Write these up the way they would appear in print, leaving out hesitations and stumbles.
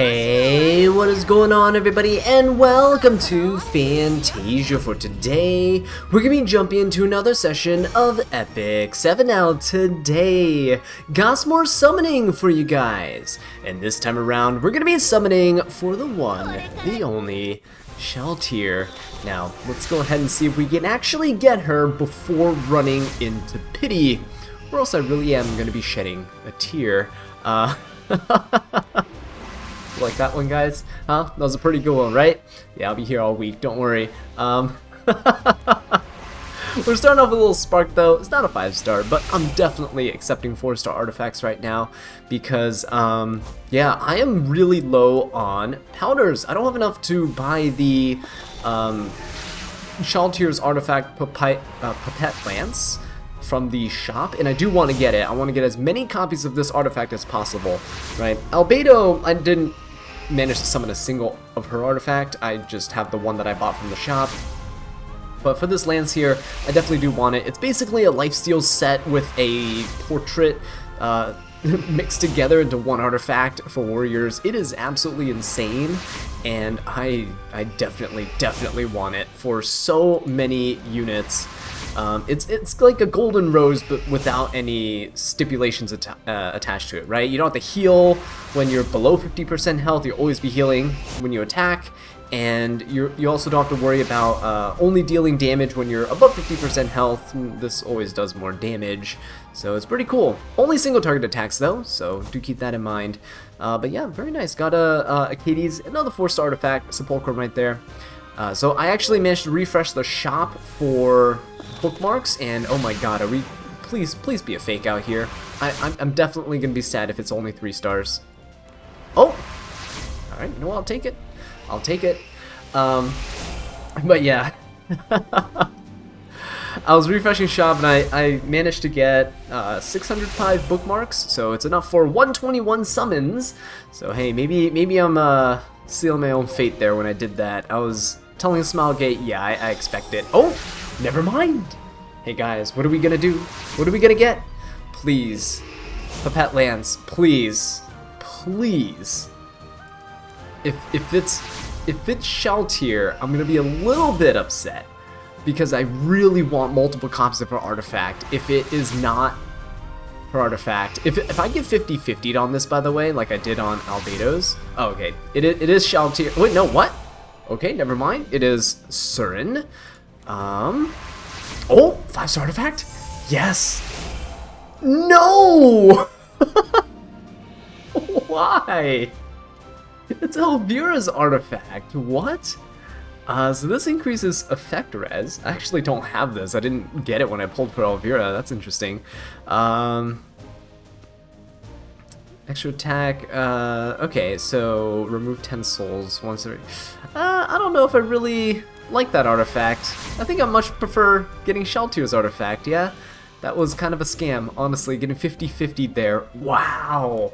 Hey, what is going on everybody, and welcome to Fantasia. For today, we're going to be jumping into another session of Epic 7. Now today, got some more summoning for you guys, and this time around, we're going to be summoning for the one, the only, Shalltear. Now, let's go ahead and see if we can actually get her before running into pity, or else I really am going to be shedding a tear. Like that one, guys? Huh? That was a pretty good one, right? Yeah, I'll be here all week, don't worry. We're starting off with a little spark, though. It's not a 5-star, but I'm definitely accepting 4-star artifacts right now because, yeah, I am really low on powders. I don't have enough to buy the Shalltear's artifact Pipette Lance from the shop, and I do want to get it. I want to get as many copies of this artifact as possible, right? Albedo, I didn't manage to summon a single of her artifact. I just have the one that I bought from the shop. But for this lance here, I definitely do want it. It's basically a lifesteal set with a portrait mixed together into one artifact for warriors. It is absolutely insane, and I definitely want it for so many units. It's like a golden rose, but without any stipulations attached to it, right? You don't have to heal when you're below 50% health. You'll always be healing when you attack, and you also don't have to worry about only dealing damage when you're above 50% health. This always does more damage, so it's pretty cool. Only single target attacks though, so do keep that in mind. But yeah, very nice. Got a Katie's, another 4-star artifact, Sepulchrum right there. So I actually managed to refresh the shop for bookmarks, and oh my god, please be a fake out here. I'm definitely gonna be sad if it's only 3 stars. Oh, all right, you know what, I'll take it. But yeah, I was refreshing shop and I managed to get 605 bookmarks, so it's enough for 121 summons. So hey, maybe I'm sealing my own fate there when I did that. I was telling Smilegate, yeah, I expect it. Oh, never mind. Hey guys, what are we gonna do? What are we gonna get? Please, Pipette Lance, please. If it's Shalltear, I'm gonna be a little bit upset because I really want multiple copies of her artifact. If it is not her artifact, if I get 50-50'd on this, by the way, like I did on Albedo's. Oh, okay, it is Shalltear. Wait, no, what? Okay, never mind. It is Surin. Oh, 5-star artifact? Yes. No. Why? It's Elvira's artifact. What? So this increases effect res. I actually don't have this. I didn't get it when I pulled for Elvira. That's interesting. Extra attack. Okay, so remove 10 souls once every. I don't know if I really like that artifact. I think I much prefer getting Shalltear's artifact. Yeah, that was kind of a scam, honestly. Getting 50-50 there. Wow.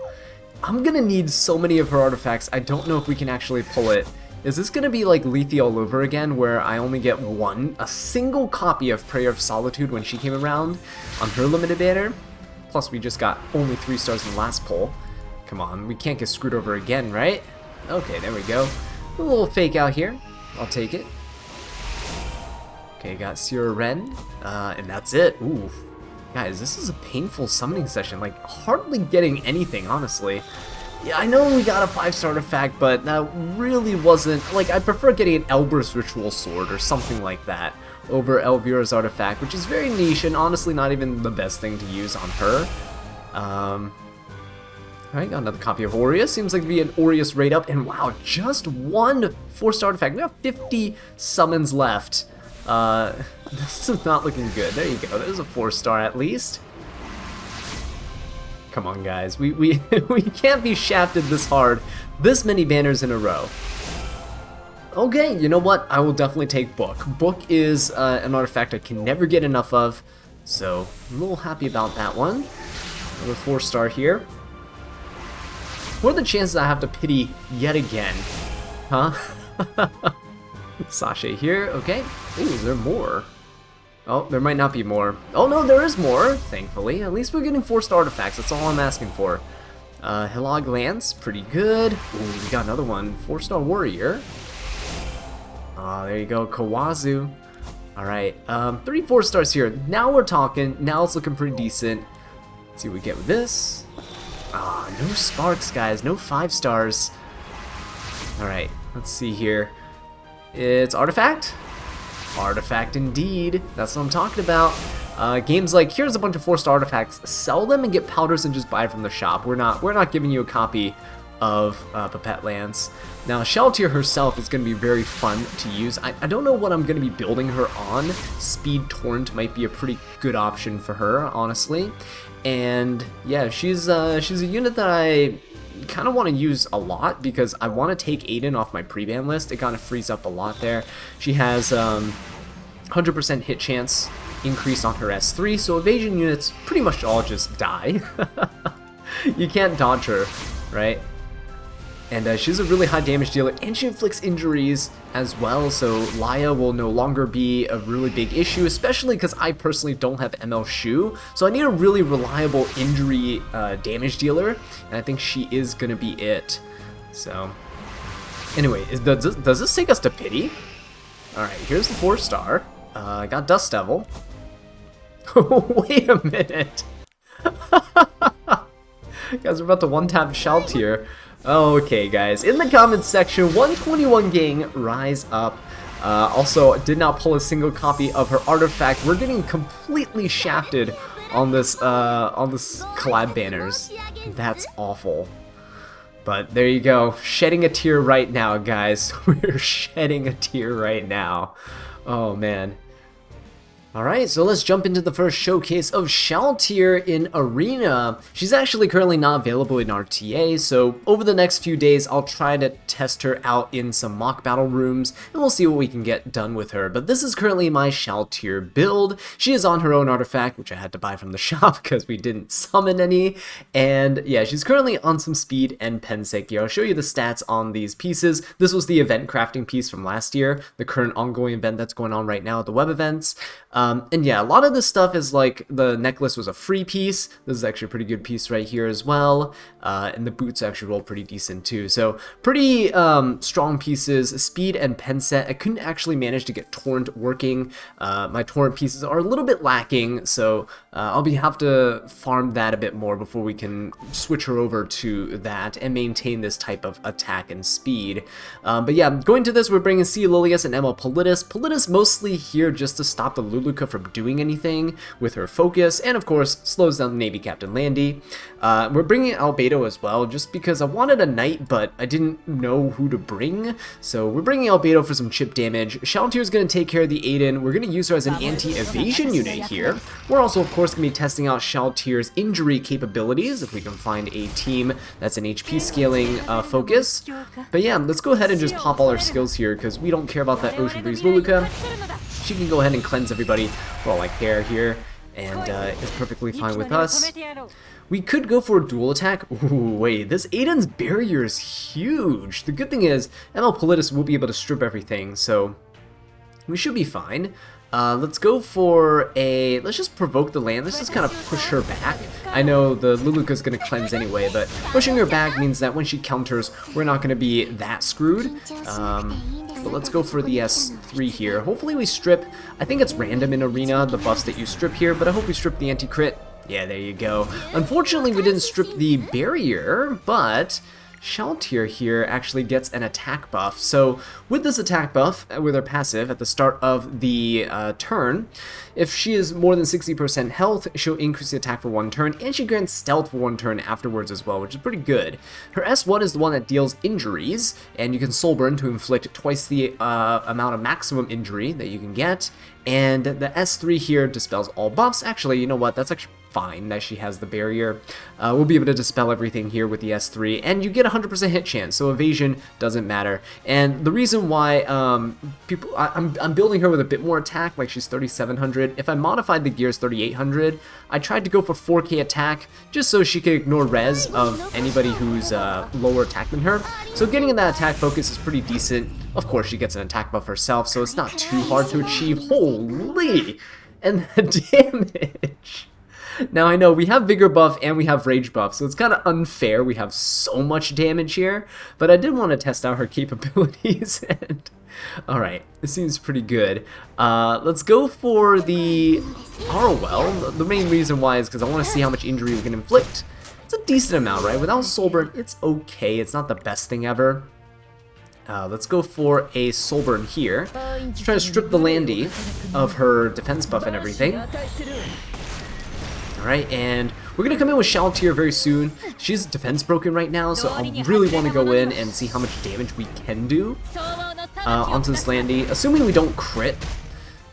I'm gonna need so many of her artifacts. I don't know if we can actually pull it. Is this gonna be like Lethe all over again, where I only get a single copy of Prayer of Solitude when she came around on her limited banner? Plus, we just got only 3 stars in the last pull. Come on, we can't get screwed over again, right? Okay, there we go. A little fake out here. I'll take it. Okay, got Sierra Ren, and that's it. Ooh. Guys, this is a painful summoning session, like hardly getting anything, honestly. Yeah, I know we got a 5-star artifact, but that really wasn't, like, I prefer getting an Elber's Ritual Sword or something like that over Elvira's artifact, which is very niche and honestly not even the best thing to use on her. Alright, got another copy of Aureus. Seems like to be an Aureus raid up, and wow, just one 4-star artifact. We have 50 summons left. This is not looking good. There you go. There's a 4-star at least. Come on, guys. We can't be shafted this hard, this many banners in a row. Okay, you know what? I will definitely take Book. Book is an artifact I can never get enough of, so I'm a little happy about that one. Another 4-star here. What are the chances I have to pity yet again? Huh? Sachet here, okay. Ooh, is there more? Oh, there might not be more. Oh no, there is more, thankfully. At least we're getting 4-star artifacts, that's all I'm asking for. Hilog Lance, pretty good. Ooh, we got another one. 4-star Warrior. There you go, Kawazu. Alright, 34 stars here. Now we're talking. Now it's looking pretty decent. Let's see what we get with this. No sparks, guys. No 5 stars. Alright, let's see here. It's Artifact? Artifact indeed. That's what I'm talking about. Games like, here's a bunch of 4-star artifacts. Sell them and get powders and just buy it from the shop. We're not giving you a copy of Papette Lance. Now, Shalltear herself is going to be very fun to use. I don't know what I'm going to be building her on. Speed Torrent might be a pretty good option for her, honestly. And yeah, she's a unit that I kind of want to use a lot because I want to take Aiden off my pre-ban list. It kind of frees up a lot there. She has 100% hit chance increase on her S3, so evasion units pretty much all just die. You can't dodge her, right? And she's a really high damage dealer, and she inflicts injuries as well, so Laya will no longer be a really big issue, especially because I personally don't have ML Shu, so I need a really reliable injury damage dealer, and I think she is going to be it. So, anyway, does this take us to Pity? Alright, here's the 4-star. I got Dust Devil. Wait a minute! Guys, we're about to one-tap Shalltear. Okay, guys, in the comments section, 121 gang, rise up. Also, did not pull a single copy of her artifact. We're getting completely shafted on this collab banners. That's awful. But there you go, shedding a tear right now, guys. We're shedding a tear right now. Oh man. Alright, so let's jump into the first showcase of Shalltear in Arena. She's actually currently not available in RTA, so over the next few days I'll try to test her out in some mock battle rooms, and we'll see what we can get done with her. But this is currently my Shalltear build. She is on her own artifact, which I had to buy from the shop because we didn't summon any, and yeah, she's currently on some speed and Pensec gear. I'll show you the stats on these pieces. This was the event crafting piece from last year, the current ongoing event that's going on right now at the web events. And yeah, a lot of this stuff is like, the necklace was a free piece. This is actually a pretty good piece right here as well. And the boots actually roll pretty decent too. So pretty strong pieces, speed and pen set. I couldn't actually manage to get Torrent working. My Torrent pieces are a little bit lacking, so I'll have to farm that a bit more before we can switch her over to that and maintain this type of attack and speed. But yeah, going to this, we're bringing C. Lilius and Emma Politis. Politis mostly here just to stop the Luluka from doing anything with her focus, and of course slows down Navy Captain Landy. We're bringing Albedo as well, just because I wanted a knight, but I didn't know who to bring, so we're bringing Albedo for some chip damage. Shalltear is going to take care of the Aiden. We're going to use her as an anti-evasion unit here. We're also, of course, going to be testing out Shalltear's injury capabilities, if we can find a team that's an HP scaling focus. But yeah, let's go ahead and just pop all our skills here, because we don't care about that Ocean Breeze Luluka. She can go ahead and cleanse everybody for all I care here, and it's perfectly fine with us. We could go for a dual attack. Ooh, wait, this Aiden's barrier is huge. The good thing is, ML Politis will be able to strip everything, so we should be fine. Let's go for a, let's just provoke the land. Let's just kind of push her back. I know the Luluka's going to cleanse anyway, but pushing her back means that when she counters, we're not going to be that screwed. But let's go for the S3 here. Hopefully we strip, I think it's random in Arena, the buffs that you strip here, but I hope we strip the anti-crit. Yeah, there you go. Unfortunately, we didn't strip the barrier, but Shalltear here actually gets an attack buff. So with this attack buff, with her passive at the start of the turn, if she is more than 60% health, she'll increase the attack for 1 turn, and she grants stealth for 1 turn afterwards as well, which is pretty good. Her S1 is the one that deals injuries, and you can soul burn to inflict twice the amount of maximum injury that you can get. And the S3 here dispels all buffs. Actually, you know what? That's actually fine that she has the barrier. We'll be able to dispel everything here with the S3, and you get 100% hit chance, so evasion doesn't matter. And the reason why I'm building her with a bit more attack, like she's 3700. If I modified the gears 3800, I tried to go for 4k attack just so she could ignore res of anybody who's lower attack than her. So getting in that attack focus is pretty decent. Of course, she gets an attack buff herself, so it's not too hard to achieve. Holy! And the damage! Now I know we have Vigor buff and we have Rage buff, so it's kind of unfair we have so much damage here, but I did want to test out her capabilities. And alright, this seems pretty good. Let's go for the Arwell. The main reason why is because I want to see how much injury we can inflict. It's a decent amount, right? Without Soulburn, it's okay. It's not the best thing ever. Let's go for a Soulburn here. Let's try to strip the Landy of her defense buff and everything. Alright, and we're going to come in with Shalltear very soon. She's defense broken right now, so I really want to go in and see how much damage we can do onto this Landy, assuming we don't crit.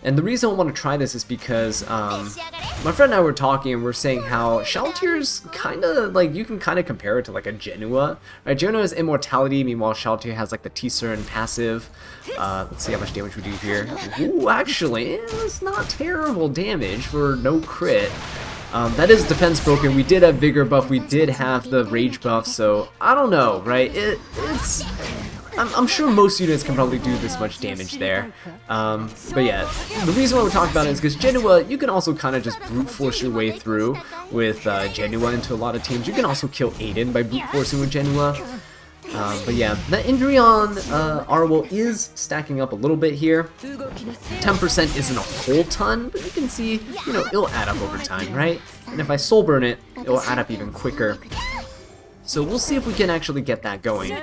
And the reason I want to try this is because my friend and I were talking and we're saying how Shalltear's kind of like, you can kind of compare it to like a Genua. Right? Genua has immortality, meanwhile Shalltear has like the T-Cern passive. Let's see how much damage we do here. Ooh, actually, it's not terrible damage for no crit. That is defense broken. We did have Vigor buff, we did have the Rage buff, so I don't know, right? I'm sure most units can probably do this much damage there. But yeah, the reason why we're talking about it is because Genua, you can also kind of just brute force your way through with Genua into a lot of teams. You can also kill Aiden by brute forcing with Genua. But yeah, that injury on Arwell is stacking up a little bit here. 10% isn't a whole ton, but you can see, you know, it'll add up over time, right? And if I Soulburn it, it'll add up even quicker. So we'll see if we can actually get that going.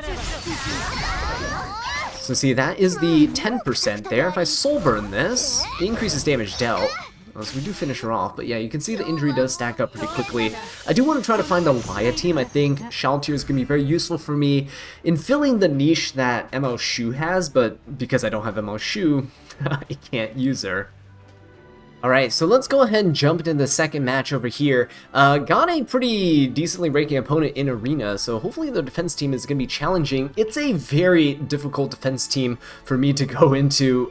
So see, that is the 10% there. If I Soulburn this, it increases damage dealt. So we do finish her off, but yeah, you can see the injury does stack up pretty quickly. I do want to try to find a Laia team. I think Shalltear is going to be very useful for me in filling the niche that ML Shu has, but because I don't have ML Shu, I can't use her. Alright, so let's go ahead and jump into the second match over here. Got a pretty decently ranking opponent in Arena, so hopefully the defense team is going to be challenging. It's a very difficult defense team for me to go into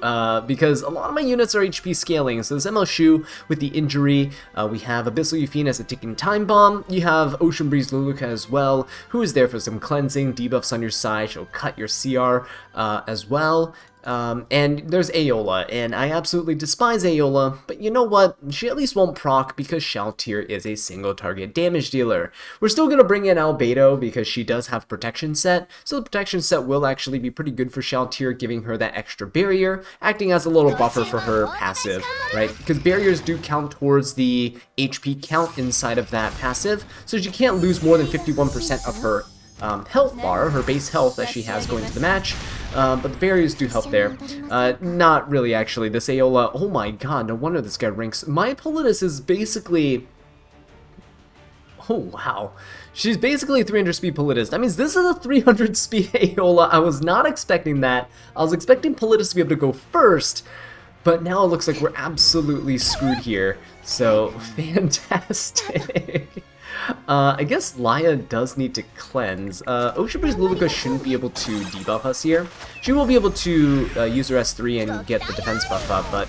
because a lot of my units are HP scaling. So there's ML Shu with the injury, we have Abyssal Yufine as a ticking time bomb, you have Ocean Breeze Luluka as well, who is there for some cleansing, debuffs on your side, she'll cut your CR as well. And there's Aola, and I absolutely despise Aola, but you know what, she at least won't proc because Shalltear is a single target damage dealer. We're still going to bring in Albedo because she does have protection set, so the protection set will actually be pretty good for Shalltear, giving her that extra barrier, acting as a little buffer for her passive, right, because barriers do count towards the HP count inside of that passive, so she can't lose more than 51% of her health bar, her base health that she has going to the match, but the barriers do help there. Not really, actually. This Aola, oh my god, no wonder this guy ranks. My Politis is basically... Oh, wow. She's basically 300 speed Politis. That means this is a 300 speed Aola. I was not expecting that. I was expecting Politis to be able to go first, but now it looks like we're absolutely screwed here. So, fantastic. I guess Laia does need to cleanse. Ocean Breeze Luluka shouldn't be able to debuff us here. She will be able to use her S3 and get the defense buff up, but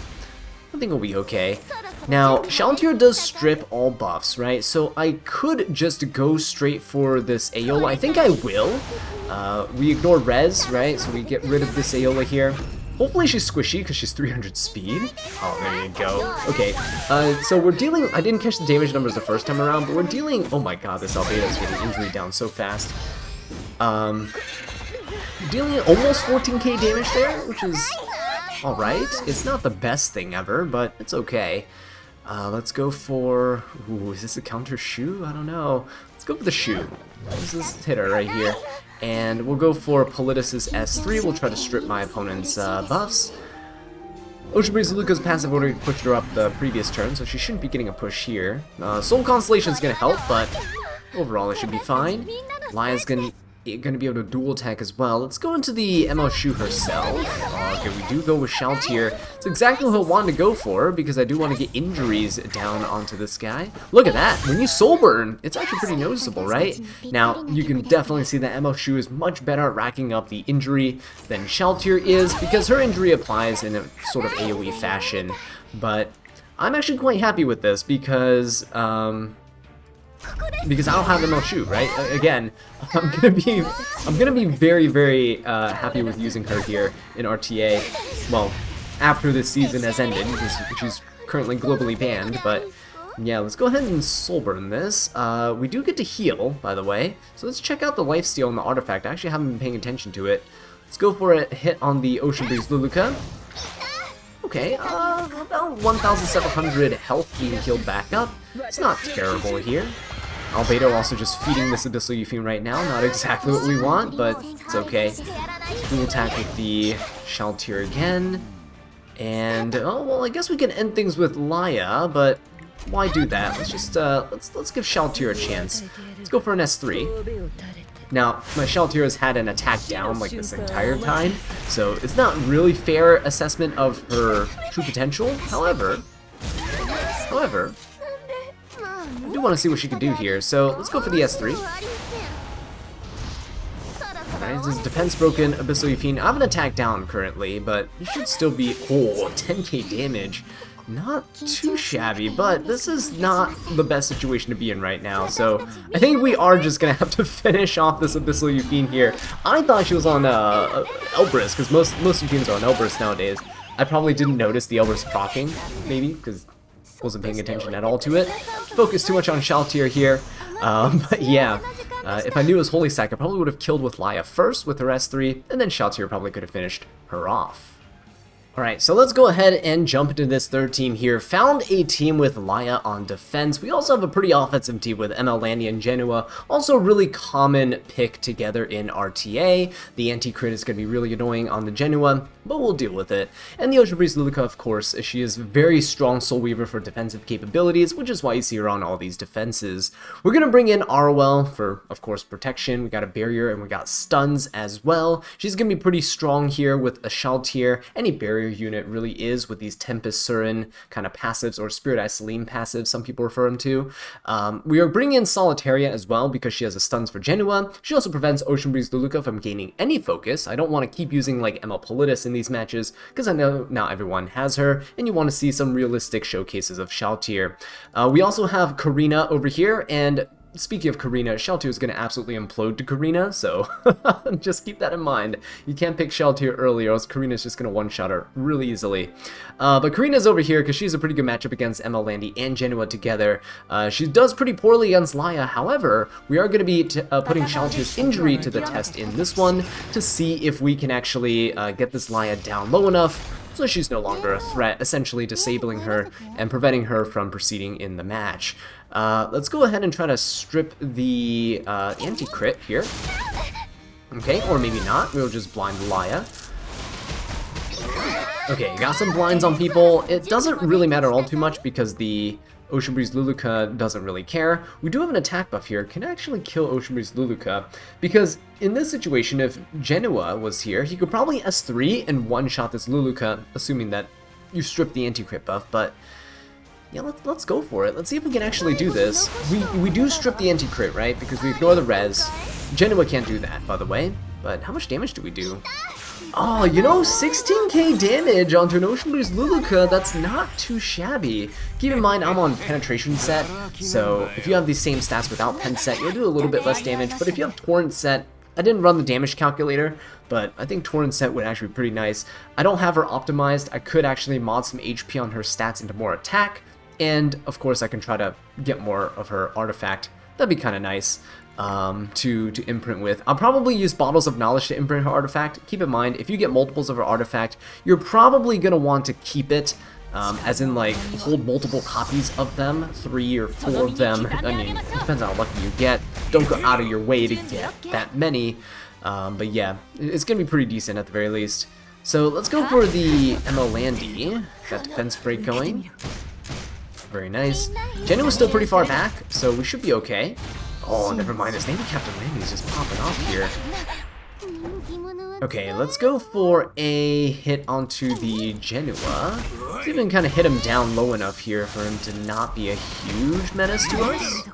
I think it'll be okay. Now, Shalltear does strip all buffs, right? So I could just go straight for this Aola. I think I will. We ignore res, right? So we get rid of this Aola here. Hopefully she's squishy because she's 300 speed. Oh, there you go. Okay, so we're dealing... I didn't catch the damage numbers the first time around, but we're dealing... Oh my god, this Albedo is getting injury down so fast. Dealing almost 14k damage there, which is alright. It's not the best thing ever, but it's okay. Let's go for... Ooh, is this a counter Shu? I don't know. Let's go for the Shu. This is hitter right here. And we'll go for Politis' S3. We'll try to strip my opponent's buffs. Ocean Breeze Luluka's passive already pushed her up the previous turn, so she shouldn't be getting a push here. Soul Constellation is going to help, but overall it should be fine. Laia's going to be able to dual attack as well. Let's go into the ML Shu herself. Okay, we do go with Shalltear. It's exactly what I wanted to go for, because I do want to get injuries down onto this guy. Look at that! When you Soulburn, it's actually pretty noticeable, right? Now, you can definitely see that ML Shu is much better at racking up the injury than Shalltear is, because her injury applies in a sort of AoE fashion. But I'm actually quite happy with this, because I don't have ML Shu, right? Again, I'm gonna be very, very happy with using her here in RTA. Well, after this season has ended, because she's currently globally banned. But Yeah, let's go ahead and soul burn this. We do get to heal, by the way. So let's check out the lifesteal and the artifact. I actually haven't been paying attention to it. Let's go for a hit on the Ocean Breeze Luluka. Okay, about 1,700 health being healed back up. It's not terrible here. Albedo also just feeding this Abyssal Eupheme right now. Not exactly what we want, but it's okay. Dual attack with the Shalltear again. And, oh, well, I guess we can end things with Laya, but why do that? Let's just, let's give Shalltear a chance. Let's go for an S3. Now, my Shalltear has had an attack down like this entire time, so it's not really fair assessment of her true potential. However, I do want to see what she can do here, so let's go for the S3. Alright, this is defense broken, Abyssal Eupheme. I have an attack down currently, but it should still be, 10k damage. Not too shabby, but this is not the best situation to be in right now, so I think we are just gonna have to finish off this Abyssal Eupheme here. I thought she was on Elbrus, because most Euphemes are on Elbrus nowadays. I probably didn't notice the Elbrus proccing, maybe, because wasn't paying attention at all to it. Focused too much on Shalltear here, but yeah. If I knew it was Holy Sack, I probably would have killed with Laya first with her S3, and then Shalltear probably could have finished her off. Alright, so let's go ahead and jump into this third team here. Found a team with Laya on defense. We also have a pretty offensive team with ML Landy and Genoa. Also a really common pick together in RTA. The anti-crit is going to be really annoying on the Genoa, but we'll deal with it. And the Ocean Breeze Luluka, of course, she is very strong Soul Weaver for defensive capabilities, which is why you see her on all these defenses. We're going to bring in Arwell for, of course, protection. We got a barrier and we got stuns as well. She's going to be pretty strong here with a Shalltear. Any barrier unit really is with these Tempest Surin kind of passives, or Spirit Eye Selene passives, some people refer them to. We are bringing in Solitaria as well because she has a stuns for Genoa. She also prevents Ocean Breeze Luluka from gaining any focus. I don't want to keep using like ML Politis in these matches because I know not everyone has her, and you want to see some realistic showcases of Shalltear. We also have Karina over here, and speaking of Karina, Shalltear is going to absolutely implode to Karina, so just keep that in mind. You can't pick Shalltear early, or else Karina's just going to one-shot her really easily. But Karina's over here because she's a pretty good matchup against ML Landy and Genoa together. She does pretty poorly against Laya, however, we are going to be putting Shalltear's injury to the test in this one to see if we can actually get this Laya down low enough so she's no longer a threat, essentially disabling her and preventing her from proceeding in the match. Let's go ahead and try to strip the anti-crit here. Okay, or maybe not. We'll just blind Laya. Okay, got some blinds on people. It doesn't really matter all too much because the Ocean Breeze Luluka doesn't really care. We do have an attack buff here. Can actually kill Ocean Breeze Luluka because in this situation, if Genoa was here, he could probably S3 and one-shot this Luluka, assuming that you strip the anti-crit buff, but yeah, let's go for it. Let's see if we can actually do this. We do strip the anti-crit, right? Because we ignore the res. Genoa can't do that, by the way. But how much damage do we do? Oh, you know, 16k damage onto an Ocean Breeze Luluka, that's not too shabby. Keep in mind, I'm on Penetration set, so if you have these same stats without Pen set, you'll do a little bit less damage, but if you have Torrent set, I didn't run the damage calculator, but I think Torrent set would actually be pretty nice. I don't have her optimized. I could actually mod some HP on her stats into more attack, and of course I can try to get more of her artifact. That'd be kind of nice. To imprint with. I'll probably use Bottles of Knowledge to imprint her artifact. Keep in mind, if you get multiples of her artifact, you're probably going to want to keep it, as in like hold multiple copies of them, 3 or 4 of them. I mean, it depends on how lucky you get. Don't go out of your way to get that many, but yeah, it's going to be pretty decent at the very least. So let's go for the ML Landy. Got defense break going. Very nice. Jenny was still pretty far back, so we should be okay. Oh, never mind, this Navy Captain Landy is just popping off here. Okay, let's go for a hit onto the Genoa. Let's even kind of hit him down low enough here for him to not be a huge menace to us.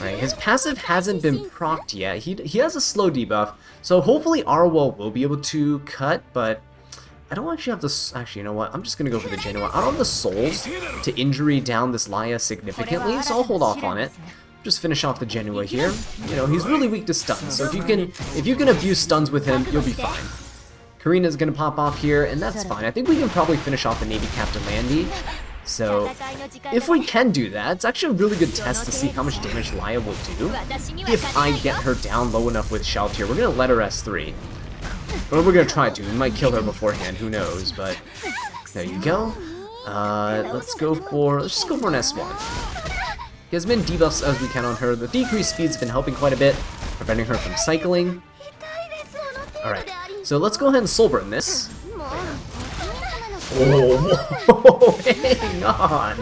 Right, his passive hasn't been procced yet. He has a slow debuff, so hopefully Arwell will be able to cut, but I don't actually have this. Actually, you know what? I'm just going to go for the Genoa. I don't have the souls to injury down this Laya significantly, so I'll hold off on it. Just finish off the Genoa here. You know, he's really weak to stuns, so if you can abuse stuns with him, you'll be fine. Karina's gonna pop off here, and that's fine. I think we can probably finish off the Navy Captain Landy. So if we can do that, it's actually a really good test to see how much damage Laia will do. If I get her down low enough with Shalltear, we're going to let her S3. Or we're going to try to. We might kill her beforehand, who knows, but there you go. Let's just go for an S1. Get as many debuffs as we can on her. The decreased speed's been helping quite a bit, preventing her from cycling. Alright, so let's go ahead and soul burn this. Oh, hang on.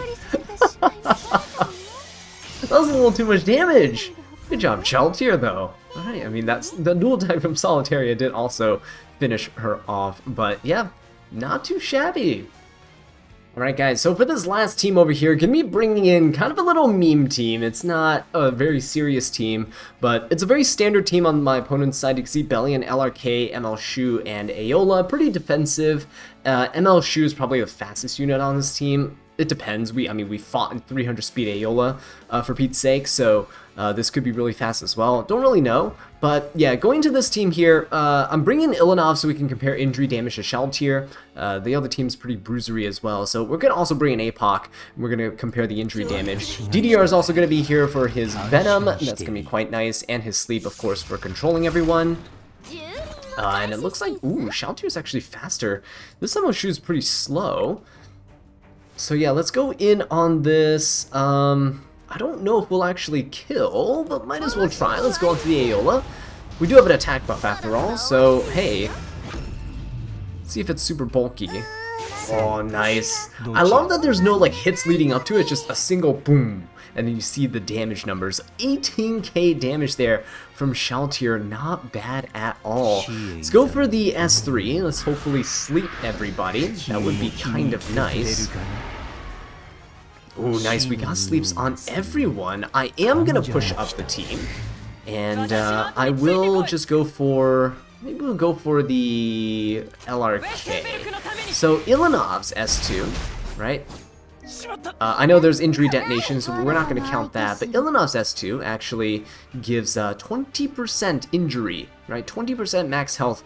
That was a little too much damage. Good job, Shalltear, though. Alright, I mean, that's the dual type from Shalltear did also finish her off, but yeah, not too shabby. Alright guys, so for this last team over here, gonna be bringing in kind of a little meme team. It's not a very serious team, but it's a very standard team on my opponent's side. You can see Bellion, LRK, ML Shu, and Aola. Pretty defensive. ML Shu is probably the fastest unit on this team. It depends. I mean, we fought in 300 speed Aola, for Pete's sake, so this could be really fast as well. Don't really know, but yeah, going to this team here, I'm bringing Ilanov so we can compare injury damage to Shalltear. The other team's pretty bruisery as well, so we're going to also bring in APOC, and we're going to compare the injury damage. DDR is also going to be here for his Venom, that's going to be quite nice, and his Sleep, of course, for controlling everyone. And it looks like, ooh, Shalltear is actually faster. This ML Shu is pretty slow. So yeah, let's go in on this. I don't know if we'll actually kill, but might as well try. Let's go on to the Aola. We do have an attack buff after all, so hey. Let's see if it's super bulky. Oh, nice. I love that there's no like hits leading up to it, just a single boom. And then you see the damage numbers. 18k damage there from Shalltear, not bad at all. Let's go for the S3. Let's hopefully sleep everybody. That would be kind of nice. Ooh, nice. We got sleeps on everyone. I am going to push up the team. And I will just go for... Maybe we'll go for the LRK. So Ilanov's S2, right? I know there's injury detonation, so we're not going to count that, but Ilanov's S2 actually gives 20% injury, right? 20% max health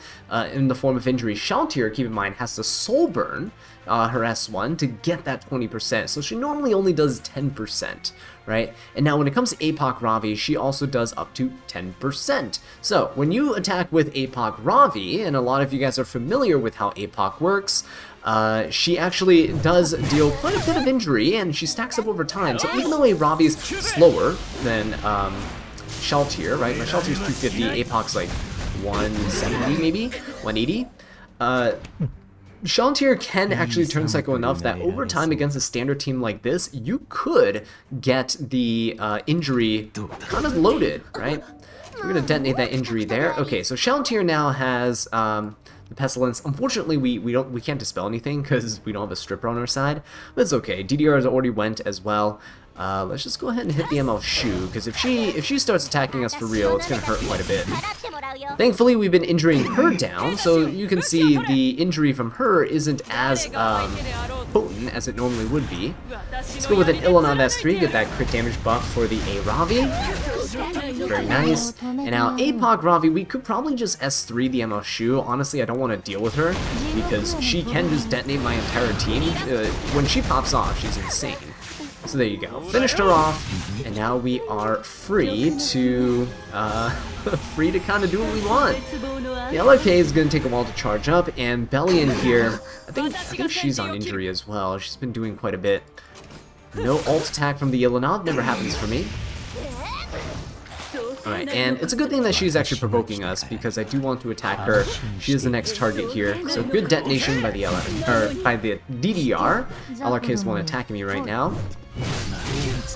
in the form of injury. Shalltear, keep in mind, has to soul burn her S1 to get that 20%, so she normally only does 10%, right? And now when it comes to APOC Ravi, she also does up to 10%. So when you attack with APOC Ravi, and a lot of you guys are familiar with how APOC works, she actually does deal quite a bit of injury, and she stacks up over time. So even though a Ravi is slower than Shalltear, right? My Shalltear's 250, APOC's like 170 maybe, 180. Shalltear can actually turn cycle enough that over time against a standard team like this, you could get the injury kind of loaded, right? So we're gonna detonate that injury there. Okay, so Shalltear now has the Pestilence. Unfortunately, we can't dispel anything because we don't have a stripper on our side, but it's okay. DDR has already went as well. Let's just go ahead and hit the ML Shu, because if she starts attacking us for real, it's gonna hurt quite a bit. Thankfully, we've been injuring her down, so you can see the injury from her isn't as potent as it normally would be. Let's go with an Ilanov S3, get that crit damage buff for the A-Ravi. Very nice. And now APOC Ravi, we could probably just S3 the ML Shu. Honestly, I don't want to deal with her, because she can just detonate my entire team. When she pops off, she's insane. So there you go. Finished her off, and now we are free to kind of do what we want. The LRK is going to take a while to charge up, and Bellion here, I think she's on injury as well. She's been doing quite a bit. No ult attack from the Ilanov, never happens for me. Alright, and it's a good thing that she's actually provoking us, because I do want to attack her. She is the next target here. So good detonation by the DDR. LRK is the one attacking me right now.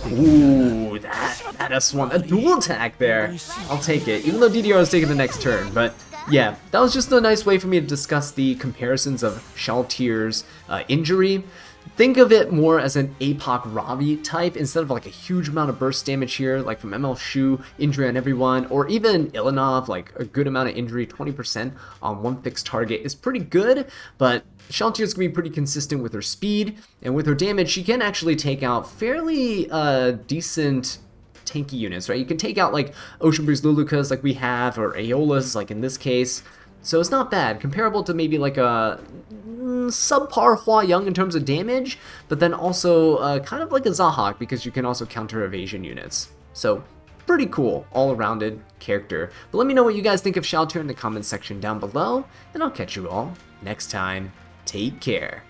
Ooh, that S1, a dual attack there. I'll take it, even though DDR is taking the next turn. But yeah, that was just a nice way for me to discuss the comparisons of Shalltear's injury. Think of it more as an APOC Ravi type instead of like a huge amount of burst damage here, like from ML Shu, injury on everyone, or even Ilanov, like a good amount of injury, 20% on one fixed target is pretty good, but Shalltear is going to be pretty consistent with her speed, and with her damage, she can actually take out fairly decent tanky units, right? You can take out like Ocean Breeze Lulukas like we have, or Aeolas like in this case. So it's not bad, comparable to maybe like a subpar Hua Young in terms of damage, but then also kind of like a Zahak because you can also counter evasion units. So pretty cool, all-rounded character. But let me know what you guys think of Shalltear in the comments section down below, and I'll catch you all next time. Take care.